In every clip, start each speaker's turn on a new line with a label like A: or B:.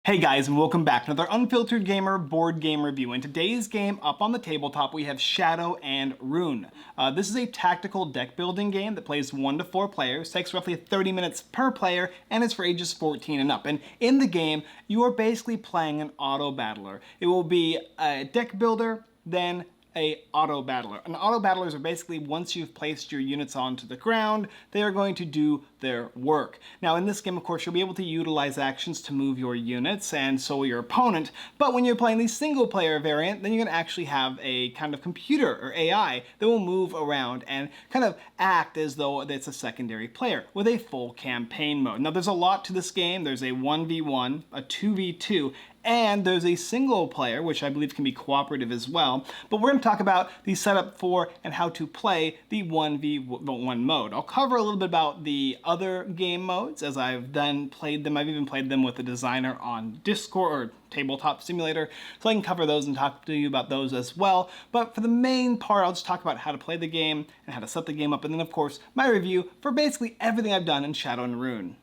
A: Hey guys, and welcome back to another Unfiltered Gamer board game review. In today's game, up on the tabletop, we have Shadow and Rune. This is a tactical deck building game that plays 1 to 4 players, takes roughly 30 minutes per player, and is for ages 14 and up. And in the game, you are basically playing an auto battler. It will be a deck builder, then a auto battler. And auto battlers are basically, once you've placed your units onto the ground, they are going to do their work. Now in this game, of course, you'll be able to utilize actions to move your units, and so will your opponent. But when you're playing the single player variant, then you're going to actually have a kind of computer or AI that will move around and kind of act as though it's a secondary player with a full campaign mode. Now there's a lot to this game. There's a 1v1, a 2v2, and there's a single player, which I believe can be cooperative as well. But we're going to talk about the setup for and how to play the 1v1 mode. I'll cover a little bit about the other game modes as I've played them. I've even played them with a designer on Discord or Tabletop Simulator, so I can cover those and talk to you about those as well. But for the main part, I'll just talk about how to play the game and how to set the game up, and then of course my review for basically everything I've done in Shadow and Rune.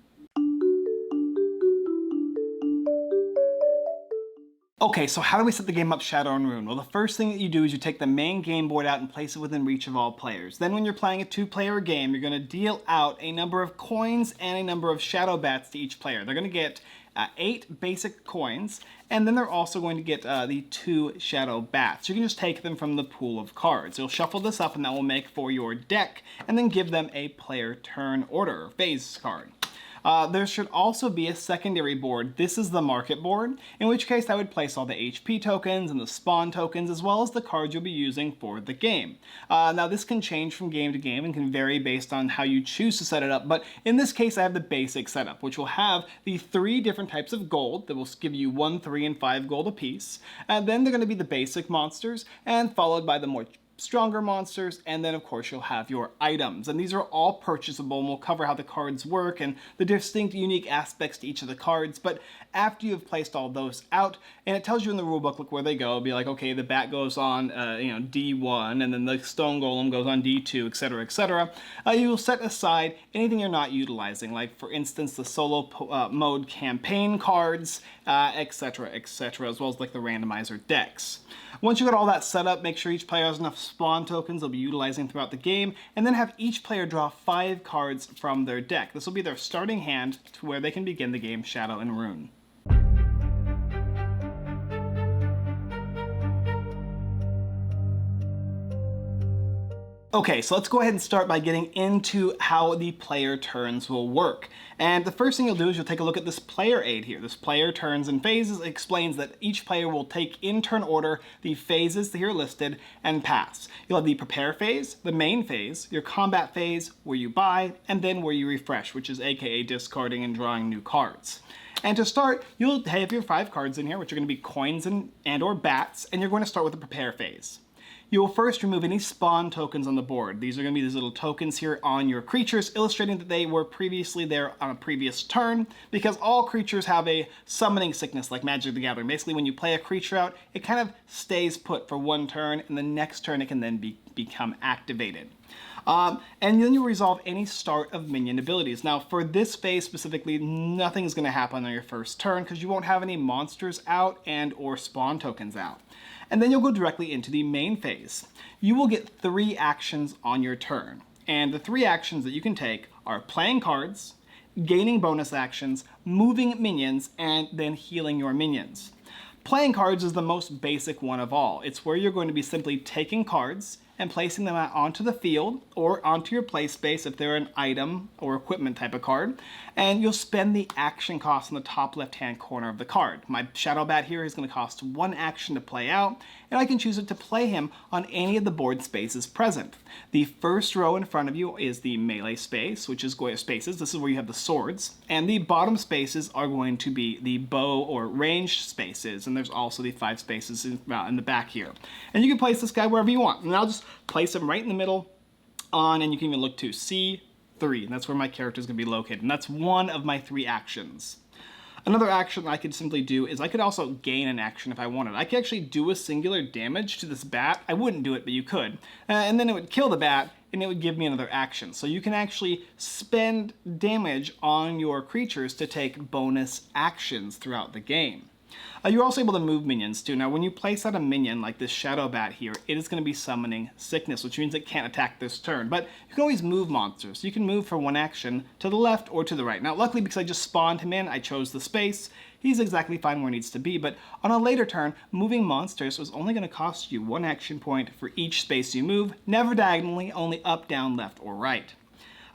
A: Okay, so how do we set the game up Shadow and Rune? Well, the first thing that you do is you take the main game board out and place it within reach of all players. Then when you're playing a 2-player game, you're going to deal out a number of coins and a number of shadow bats to each player. They're going to get 8 basic coins, and then they're also going to get the 2 shadow bats. You can just take them from the pool of cards. You'll shuffle this up, and that will make for your deck, and then give them a player turn order, or phase card. There should also be a secondary board. This is the market board, in which case I would place all the HP tokens and the spawn tokens, as well as the cards you'll be using for the game. Now this can change from game to game and can vary based on how you choose to set it up, but in this case I have the basic setup, which will have the 3 different types of gold that will give you 1, 3, and 5 gold apiece. And then they're going to be the basic monsters, and followed by the more stronger monsters, and then of course you'll have your items, and these are all purchasable, and we'll cover how the cards work and the distinct unique aspects to each of the cards. But after you've placed all those out, and it tells you in the rulebook, look where they go, it'll be like, okay, the bat goes on D1, and then the stone golem goes on D2, etc., etc. You'll set aside anything you're not utilizing, like for instance the solo mode campaign cards, etc., etc., as well as like the randomizer decks. Once you got all that set up, make sure each player has enough spawn tokens they'll be utilizing throughout the game, and then have each player draw 5 cards from their deck. This will be their starting hand to where they can begin the game Shadow and Rune. Okay, so let's go ahead and start by getting into how the player turns will work. And the first thing you'll do is you'll take a look at this player aid here. This player turns and phases explains that each player will take in turn order the phases here listed and pass. You'll have the prepare phase, the main phase, your combat phase, where you buy, and then where you refresh, which is aka discarding and drawing new cards. And to start, you'll have your 5 cards in here, which are going to be coins and or bats, and you're going to start with the prepare phase. You will first remove any spawn tokens on the board. These are going to be these little tokens here on your creatures, illustrating that they were previously there on a previous turn, because all creatures have a summoning sickness like Magic the Gathering. Basically, when you play a creature out, it kind of stays put for 1 turn, and the next turn it can then become activated. And then you resolve any start of minion abilities. Now for this phase specifically, nothing's going to happen on your first turn because you won't have any monsters out and or spawn tokens out. And then you'll go directly into the main phase. You will get 3 actions on your turn. And the 3 actions that you can take are playing cards, gaining bonus actions, moving minions, and then healing your minions. Playing cards is the most basic one of all. It's where you're going to be simply taking cards and placing them out onto the field or onto your play space if they're an item or equipment type of card, and you'll spend the action cost in the top left hand corner of the card. My Shadow Bat here is going to cost 1 action to play out, and I can choose it to play him on any of the board spaces present. The first row in front of you is the melee space, which is spaces. This is where you have the swords, and the bottom spaces are going to be the bow or ranged spaces, and there's also the 5 spaces in the back here. And you can place this guy wherever you want, and I'll just place him right in the middle and you can even look to C3, and that's where my character is going to be located, and that's one of my 3 actions. Another action I could simply do is I could also gain an action if I wanted. I could actually do a singular damage to this bat. I wouldn't do it, but you could. And then it would kill the bat, and it would give me another action. So you can actually spend damage on your creatures to take bonus actions throughout the game. You're also able to move minions too. Now when you place out a minion like this Shadow Bat here, it is going to be summoning Sickness, which means it can't attack this turn. But you can always move monsters. You can move for one action to the left or to the right. Now luckily, because I just spawned him in, I chose the space. He's exactly fine where he needs to be, but on a later turn, moving monsters was only going to cost you one action point for each space you move, never diagonally, only up, down, left, or right.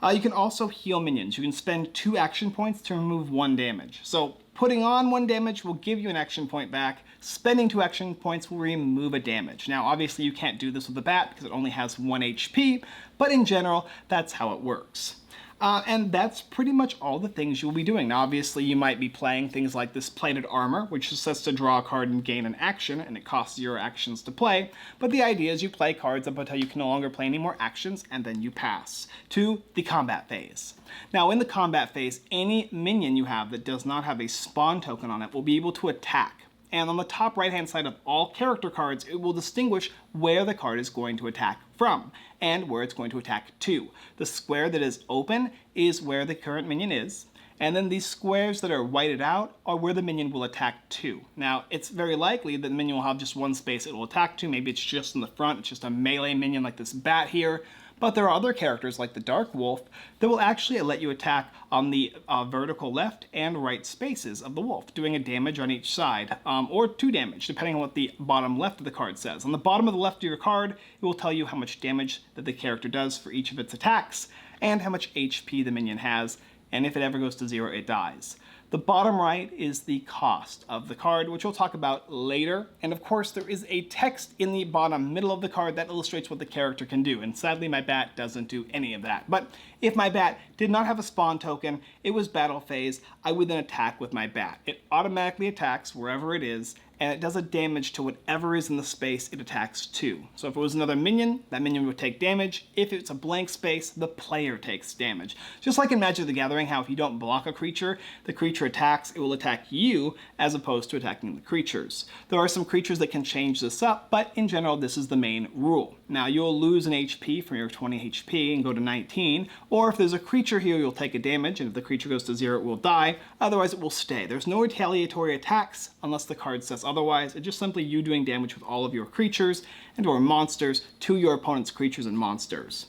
A: You can also heal minions. You can spend 2 action points to remove 1 damage. So putting on 1 damage will give you an action point back. Spending 2 action points will remove a damage. Now obviously you can't do this with the bat because it only has 1 HP, but in general, that's how it works. And that's pretty much all the things you'll be doing. Now obviously you might be playing things like this Plated Armor, which says to draw a card and gain an action, and it costs 0 actions to play. But the idea is you play cards up until you can no longer play any more actions, and then you pass to the combat phase. Now in the combat phase, any minion you have that does not have a spawn token on it will be able to attack. And on the top right hand side of all character cards, it will distinguish where the card is going to attack from and where it's going to attack to. The square that is open is where the current minion is, and then these squares that are whited out are where the minion will attack to. Now, it's very likely that the minion will have just one space it will attack to. Maybe it's just in the front, it's just a melee minion like this bat here. But there are other characters like the Dark Wolf that will actually let you attack on the vertical left and right spaces of the wolf, doing a damage on each side, or 2 damage, depending on what the bottom left of the card says. On the bottom of the left of your card, it will tell you how much damage that the character does for each of its attacks, and how much HP the minion has, and if it ever goes to 0, it dies. The bottom right is the cost of the card, which we'll talk about later. And of course, there is a text in the bottom middle of the card that illustrates what the character can do. And sadly, my bat doesn't do any of that. But if my bat did not have a spawn token, it was battle phase, I would then attack with my bat. It automatically attacks wherever it is, and it does a damage to whatever is in the space it attacks to. So if it was another minion, that minion would take damage. If it's a blank space, the player takes damage. Just like in Magic the Gathering, how if you don't block a creature, the creature attacks, it will attack you as opposed to attacking the creatures. There are some creatures that can change this up, but in general, this is the main rule. Now, you'll lose an HP from your 20 HP and go to 19, or if there's a creature here, you'll take a damage, and if the creature goes to 0, it will die. Otherwise, it will stay. There's no retaliatory attacks unless the card says otherwise. It's just simply you doing damage with all of your creatures and or monsters to your opponent's creatures and monsters.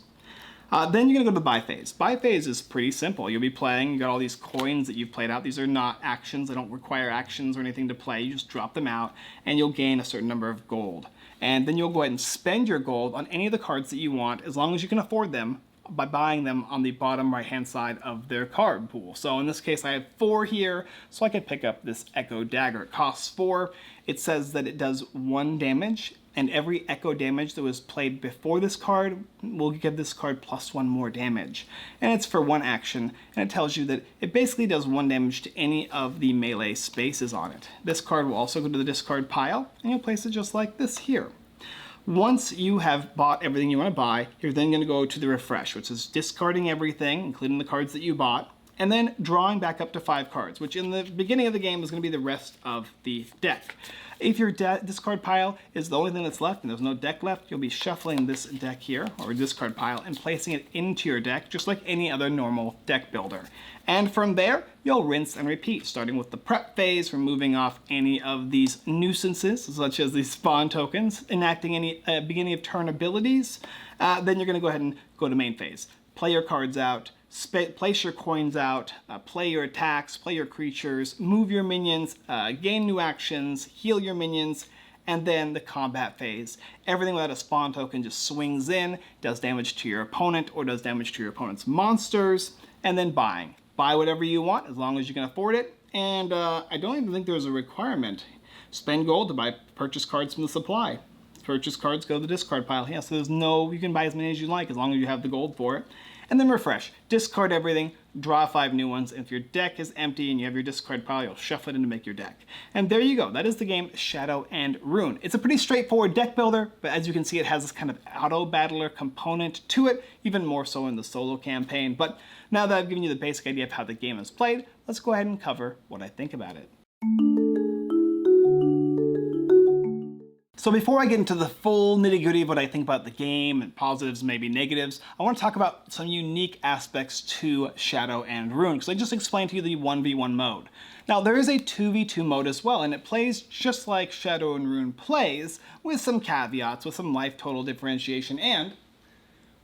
A: Then you're going to go to the buy phase. Buy phase is pretty simple. You'll be playing, you got all these coins that you've played out. These are not actions. They don't require actions or anything to play. You just drop them out and you'll gain a certain number of gold. And then you'll go ahead and spend your gold on any of the cards that you want as long as you can afford them by buying them on the bottom right hand side of their card pool. So in this case I have 4 here, so I could pick up this Echo Dagger. It costs 4. It says that it does 1 damage, and every echo damage that was played before this card will give this card +1 more damage. And it's for 1 action, and it tells you that it basically does 1 damage to any of the melee spaces on it. This card will also go to the discard pile, and you'll place it just like this here. Once you have bought everything you want to buy, you're then going to go to the refresh, which is discarding everything, including the cards that you bought, and then drawing back up to 5 cards, which in the beginning of the game is going to be the rest of the deck. If your discard pile is the only thing that's left and there's no deck left, you'll be shuffling this deck here, or discard pile, and placing it into your deck, just like any other normal deck builder. And from there, you'll rinse and repeat, starting with the prep phase, removing off any of these nuisances, such as these spawn tokens, enacting any beginning of turn abilities. Then you're going to go ahead and go to main phase. Play your cards out, place your coins out, play your attacks, play your creatures, move your minions, gain new actions, heal your minions, and then the combat phase. Everything without a spawn token just swings in, does damage to your opponent or does damage to your opponent's monsters, and then buying. Buy whatever you want as long as you can afford it, and I don't even think there's a requirement. Spend gold to buy purchase cards from the supply. Purchase cards go to the discard pile. Yeah, so there's no, you can buy as many as you like as long as you have the gold for it. And then refresh. Discard everything, draw 5 new ones, and if your deck is empty and you have your discard pile, you'll shuffle it in to make your deck. And there you go. That is the game Shadow and Rune. It's a pretty straightforward deck builder, but as you can see, it has this kind of auto-battler component to it, even more so in the solo campaign. But now that I've given you the basic idea of how the game is played, let's go ahead and cover what I think about it. So before I get into the full nitty-gritty of what I think about the game, and positives, maybe negatives, I want to talk about some unique aspects to Shadow and Rune, because I just explained to you the 1v1 mode. Now, there is a 2v2 mode as well, and it plays just like Shadow and Rune plays, with some caveats, with some life total differentiation, and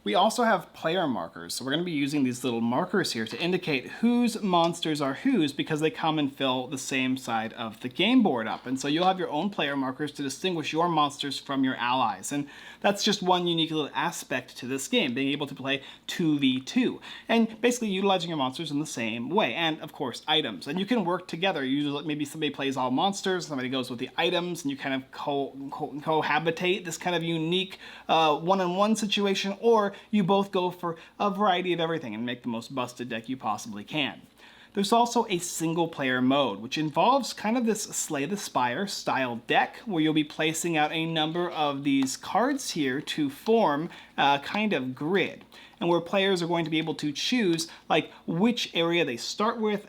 A: we also have player markers, so we're going to be using these little markers here to indicate whose monsters are whose, because they come and fill the same side of the game board up. And so you'll have your own player markers to distinguish your monsters from your allies. And that's just one unique little aspect to this game, being able to play 2v2. And basically utilizing your monsters in the same way. And of course, items. And you can work together. Usually, maybe somebody plays all monsters, somebody goes with the items, and you kind of cohabitate this kind of unique one-on-one situation, or you both go for a variety of everything and make the most busted deck you possibly can. There's also a single player mode, which involves kind of this Slay the Spire style deck, where you'll be placing out a number of these cards here to form a kind of grid, and where players are going to be able to choose like which area they start with,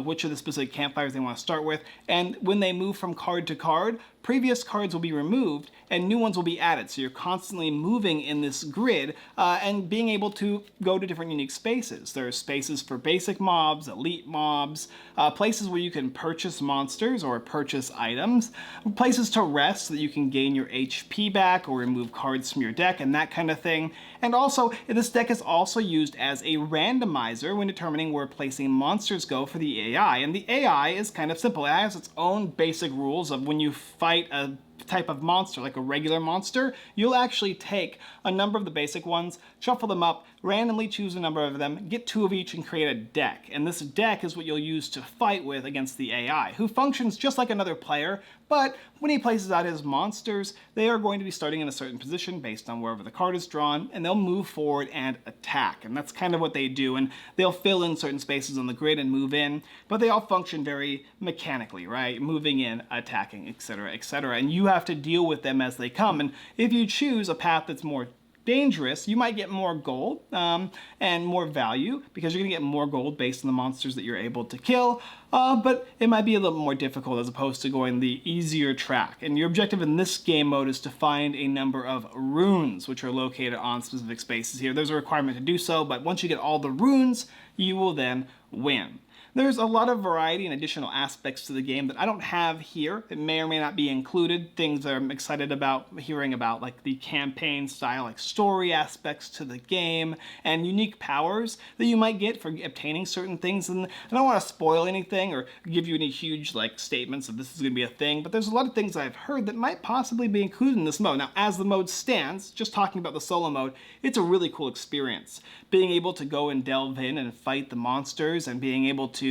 A: which of the specific campfires they want to start with, and when they move from card to card, previous cards will be removed and new ones will be added. So you're constantly moving in this grid and being able to go to different unique spaces. There are spaces for basic mobs, elite mobs, places where you can purchase monsters or purchase items, places to rest so that you can gain your HP back or remove cards from your deck and that kind of thing. And also, this deck is also used as a randomizer when determining where placing monsters go for the AI. And the AI is kind of simple. It has its own basic rules of when you fight a type of monster, like a regular monster, you'll actually take a number of the basic ones, shuffle them up, randomly choose a number of them, get 2 of each, and create a deck. And this deck is what you'll use to fight with against the AI, who functions just like another player, but when he places out his monsters, they are going to be starting in a certain position based on wherever the card is drawn, and they'll move forward and attack. And that's kind of what they do, and they'll fill in certain spaces on the grid and move in, but they all function very mechanically, right? Moving in, attacking, etc., etc. And you have to deal with them as they come. And if you choose a path that's more dangerous, you might get more gold and more value, because you're going to get more gold based on the monsters that you're able to kill, but it might be a little more difficult as opposed to going the easier track. And your objective in this game mode is to find a number of runes, which are located on specific spaces here. There's a requirement to do so, but once you get all the runes, you will then win. There's a lot of variety and additional aspects to the game that I don't have here. It may or may not be included. Things that I'm excited about hearing about, like the campaign style, like story aspects to the game, and unique powers that you might get for obtaining certain things. And I don't want to spoil anything or give you any huge like statements of this is going to be a thing, but there's a lot of things I've heard that might possibly be included in this mode. Now, as the mode stands, just talking about the solo mode, it's a really cool experience. Being able to go and delve in and fight the monsters, and being able to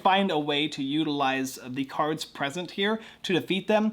A: find a way to utilize the cards present here to defeat them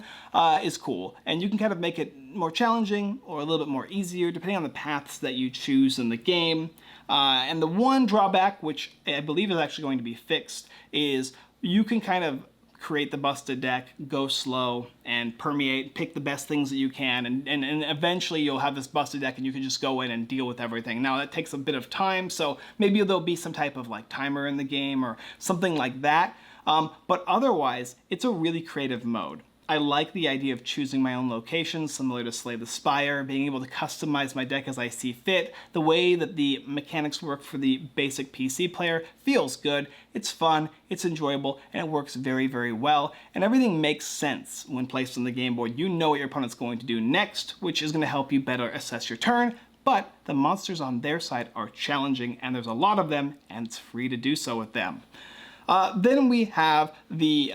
A: is cool. And you can kind of make it more challenging or a little bit more easier depending on the paths that you choose in the game. And the one drawback, which I believe is actually going to be fixed, is you can kind of create the busted deck, go slow, and permeate, pick the best things that you can, and eventually you'll have this busted deck and you can just go in and deal with everything. Now that takes a bit of time, so maybe there'll be some type of like timer in the game or something like that, but otherwise it's a really creative mode. I like the idea of choosing my own locations, similar to Slay the Spire, being able to customize my deck as I see fit. The way that the mechanics work for the basic PC player feels good, it's fun, it's enjoyable, and it works very, very well. And everything makes sense when placed on the game board. You know what your opponent's going to do next, which is going to help you better assess your turn, but the monsters on their side are challenging, and there's a lot of them, and it's free to do so with them. Then we have the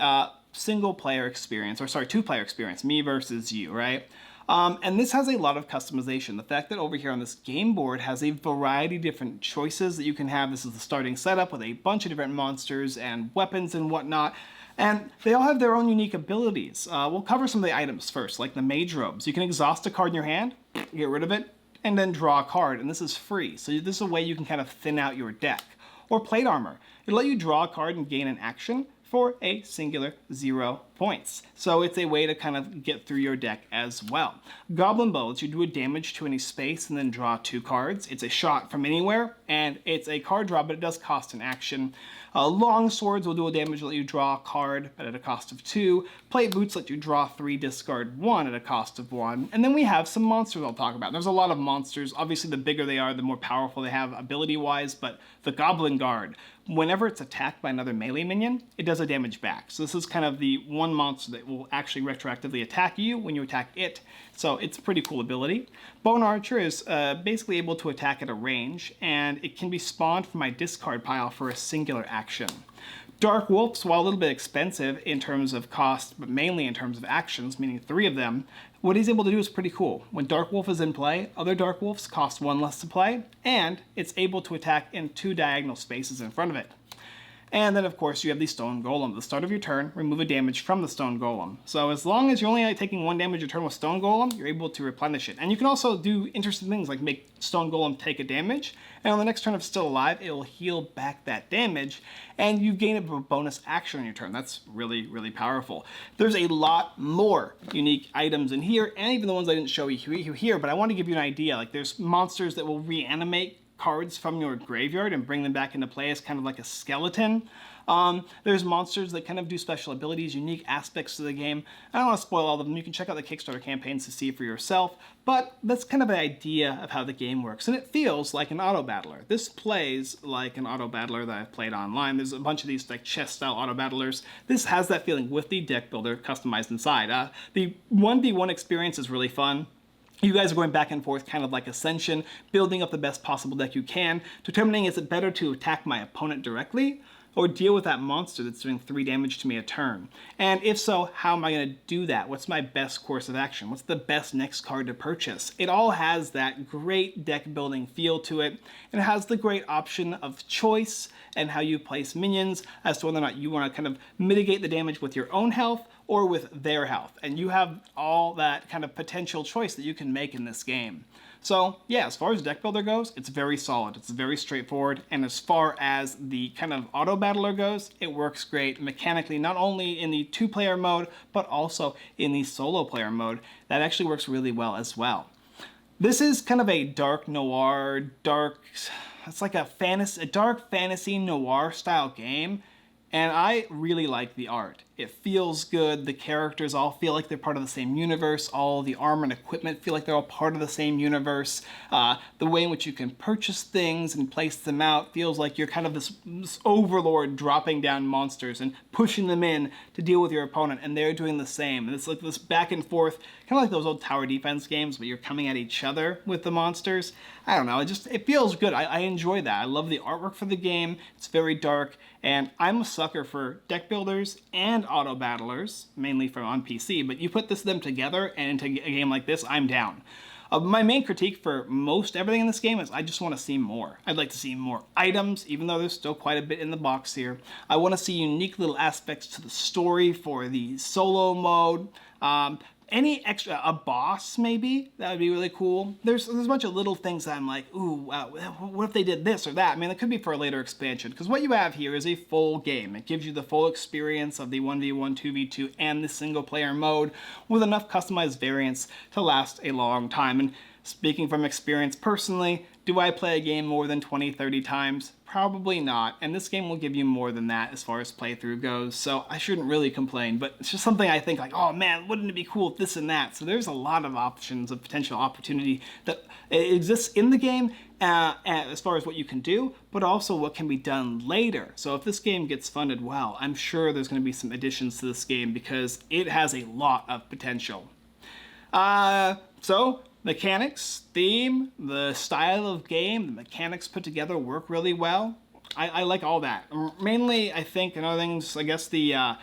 A: single player experience, or sorry, 2-player experience, me versus you, right? And this has a lot of customization. The fact that over here on this game board has a variety of different choices that you can have. This is the starting setup with a bunch of different monsters and weapons and whatnot. And they all have their own unique abilities. We'll cover some of the items first, like the mage robes. You can exhaust a card in your hand, get rid of it, and then draw a card, and this is free. So this is a way you can kind of thin out your deck. Or plate armor. It'll let you draw a card and gain an action for a singular 0 points. So it's a way to kind of get through your deck as well. Goblin Bow lets you do a damage to any space and then draw 2 cards. It's a shot from anywhere, and it's a card draw, but it does cost an action. Long Swords will do a damage, let you draw a card, but at a cost of 2. Plate Boots let you draw 3, discard 1 at a cost of 1. And then we have some monsters I'll talk about. There's a lot of monsters. Obviously, the bigger they are, the more powerful they have ability-wise, but the Goblin Guard, whenever it's attacked by another melee minion, it does a damage back. So this is kind of the one monster that will actually retroactively attack you when you attack it. So it's a pretty cool ability. Bone Archer is basically able to attack at a range, and it can be spawned from my discard pile for a singular action. Dark Wolves, while a little bit expensive in terms of cost, but mainly in terms of actions, meaning 3 of them, what he's able to do is pretty cool. When Dark Wolf is in play, other Dark Wolves cost 1 less to play, and it's able to attack in 2 diagonal spaces in front of it. And then, of course, you have the Stone Golem. At the start of your turn, remove a damage from the Stone Golem. So as long as you're only taking 1 damage a turn with Stone Golem, you're able to replenish it. And you can also do interesting things like make Stone Golem take a damage, and on the next turn, if it's still alive, it will heal back that damage, and you gain a bonus action on your turn. That's really, really powerful. There's a lot more unique items in here, and even the ones I didn't show you here, but I want to give you an idea. Like, there's monsters that will reanimate cards from your graveyard and bring them back into play as kind of like a skeleton. There's monsters that kind of do special abilities, unique aspects to the game. I don't want to spoil all of them. You can check out the Kickstarter campaigns to see for yourself, but that's kind of an idea of how the game works, and it feels like an auto battler. This plays like an auto battler that I've played online. There's a bunch of these like chess-style auto battlers. This has that feeling with the deck builder customized inside. The 1v1 experience is really fun. You guys are going back and forth, kind of like Ascension, building up the best possible deck you can, determining is it better to attack my opponent directly or deal with that monster that's doing 3 damage to me a turn? And if so, how am I going to do that? What's my best course of action? What's the best next card to purchase? It all has that great deck building feel to it, and it has the great option of choice and how you place minions as to whether or not you want to kind of mitigate the damage with your own health or with their health. And you have all that kind of potential choice that you can make in this game. So yeah, as far as deck builder goes, it's very solid. It's very straightforward. And as far as the kind of auto battler goes, it works great mechanically, not only in the 2-player mode, but also in the solo player mode. That actually works really well as well. This is kind of a dark noir, it's like a dark fantasy noir style game. And I really like the art. It feels good. The characters all feel like they're part of the same universe. All the armor and equipment feel like they're all part of the same universe. The way in which you can purchase things and place them out feels like you're kind of this overlord dropping down monsters and pushing them in to deal with your opponent, and they're doing the same. And it's like this back and forth, kind of like those old tower defense games where you're coming at each other with the monsters. I don't know, it feels good. I enjoy that. I love the artwork for the game. It's very dark, and I'm a sucker for deck builders and auto battlers, mainly on PC, but you put them together and into a game like this, I'm down. My main critique for most everything in this game is I just want to see more. I'd like to see more items, even though there's still quite a bit in the box here. I want to see unique little aspects to the story for the solo mode. Any extra, a boss maybe, that would be really cool. There's a bunch of little things that I'm like, ooh, wow, what if they did this or that? I mean, it could be for a later expansion, because what you have here is a full game. It gives you the full experience of the 1v1, 2v2, and the single player mode with enough customized variants to last a long time. And speaking from experience personally, do I play a game more than 20, 30 times? Probably not, and this game will give you more than that as far as playthrough goes, so I shouldn't really complain, but it's just something I think like, oh man, wouldn't it be cool if this and that? So there's a lot of options of potential opportunity that exists in the game as far as what you can do, but also what can be done later. So if this game gets funded well, I'm sure there's going to be some additions to this game because it has a lot of potential. So mechanics, theme, the style of game, the mechanics put together work really well. I like all that. Mainly, I think, and other things, I guess the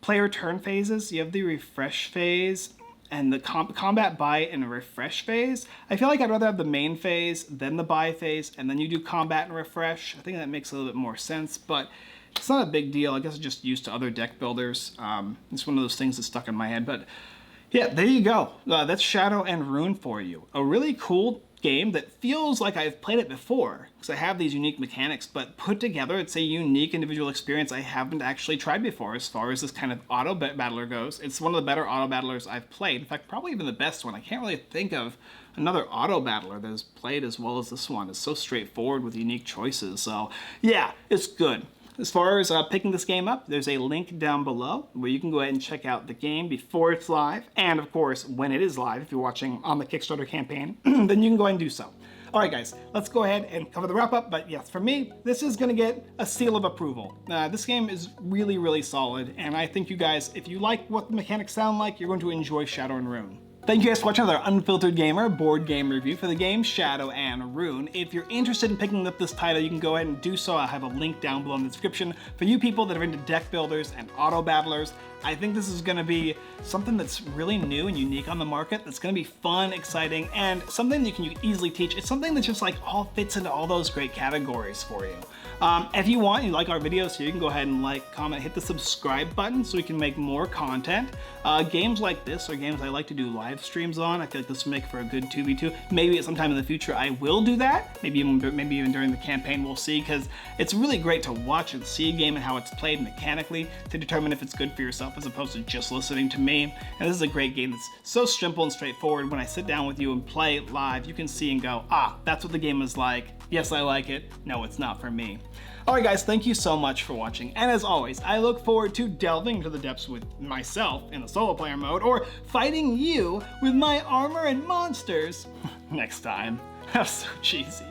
A: player turn phases. You have the refresh phase and the combat, buy, and refresh phase. I feel like I'd rather have the main phase, then the buy phase, and then you do combat and refresh. I think that makes a little bit more sense, but it's not a big deal. I guess I'm just used to other deck builders. It's one of those things that's stuck in my head, but yeah, there you go. That's Shadow and Rune for you. A really cool game that feels like I've played it before, because I have these unique mechanics, but put together, it's a unique individual experience I haven't actually tried before as far as this kind of auto battler goes. It's one of the better auto battlers I've played. In fact, probably even the best one. I can't really think of another auto battler that has played as well as this one. It's so straightforward with unique choices. So yeah, it's good. As far as picking this game up, there's a link down below where you can go ahead and check out the game before it's live, and of course, when it is live, if you're watching on the Kickstarter campaign, then you can go ahead and do so. All right, guys, let's go ahead and cover the wrap-up, but yes, for me, this is gonna get a seal of approval. This game is really, really solid, and I think you guys, if you like what the mechanics sound like, you're going to enjoy Shadow and Rune. Thank you guys for watching another Unfiltered Gamer board game review for the game Shadow and Rune. If you're interested in picking up this title, you can go ahead and do so. I have a link down below in the description. For you people that are into deck builders and auto battlers, I think this is going to be something that's really new and unique on the market, that's going to be fun, exciting, and something that you can easily teach. It's something that just like all fits into all those great categories for you. If you want, you like our videos here, you can go ahead and like, comment, hit the subscribe button so we can make more content. Games like this are games I like to do live streams on. I feel like this will make for a good 2v2. Maybe at some time in the future I will do that. Maybe even during the campaign, we'll see, because it's really great to watch and see a game and how it's played mechanically to determine if it's good for yourself as opposed to just listening to me. And this is a great game that's so simple and straightforward. When I sit down with you and play live, you can see and go, ah, that's what the game is like. Yes, I like it. No, it's not for me. All right, guys, thank you so much for watching. And as always, I look forward to delving into the depths with myself in the solo player mode, or fighting you with my armor and monsters next time. That's so cheesy.